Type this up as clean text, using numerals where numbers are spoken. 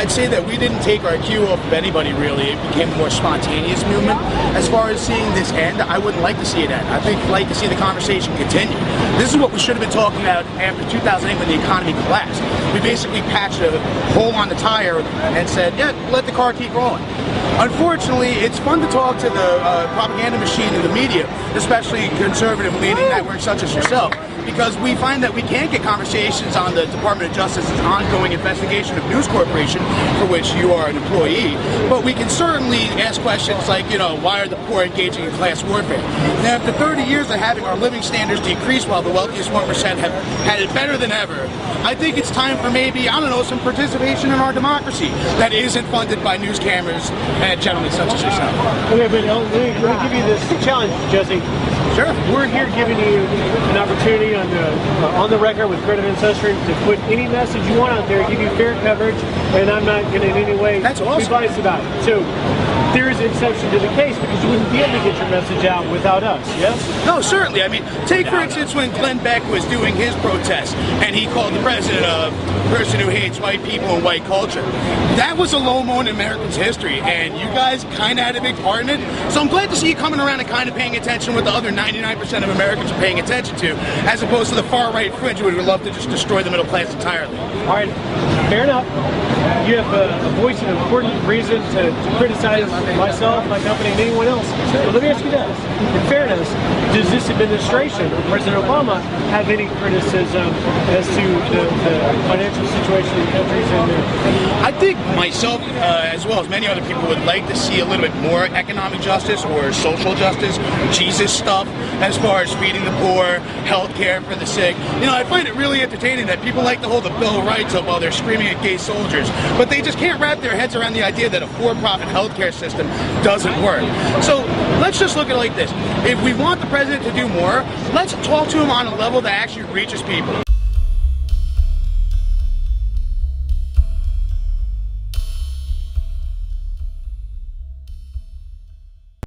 I'd say that we didn't take our cue off of anybody really. It became a more spontaneous movement. As far as seeing this end, I wouldn't like to see it end. I think I'd like to see the conversation continue. This is what we should have been talking about after 2008 when the economy collapsed. We basically patched a hole on the tire and said, yeah, let the car keep rolling. Unfortunately, it's fun to talk to the propaganda machine in the media, especially conservative-leaning networks such as yourself, because we find that we can't get conversations on the Department of Justice's ongoing investigation of News Corporation, for which you are an employee, but we can certainly ask questions like, you know, why are the poor engaging in class warfare? Now, after 30 years of having our living standards decrease while the wealthiest 1% have had it better than ever, I think it's time for maybe, I don't know, some participation in our democracy that isn't funded by news cameras and gentlemen such as yourself. Okay, but let me give you this challenge, Jesse. Sure. We're here giving you an opportunity on the record with Creative Ancestry to put any message you want out there, give you fair coverage, and I'm not going to in any way be biased about it. So there is an exception to the case because you wouldn't be able to get your message out without us, yes? No, certainly. I mean, take for instance when Glenn Beck was doing his protest and he called the president a person who hates white people and white culture. That was a low moment in America's history, and you guys kind of had a big part in it. So I'm glad to see you coming around and kind of paying attention what the other 99% of Americans are paying attention to, as opposed to the far-right fringe who would love to just destroy the middle class entirely. All right, fair enough. You have a voice and an important reason to criticize myself, my company, and anyone else. But let me ask you this. In fairness, does this administration, or President Obama, have any criticism as to the financial situation in countries in there? I think myself, as well as many other people, would like to see a little bit more economic justice or social justice, Jesus stuff, as far as feeding the poor, health care for the sick. You know, I find it really entertaining that people like to hold the Bill of Rights up while they're screaming at gay soldiers, but they just can't wrap their heads around the idea that a for-profit healthcare system doesn't work. So let's just look at it like this. If we want the president to do more, let's talk to him on a level that actually reaches people.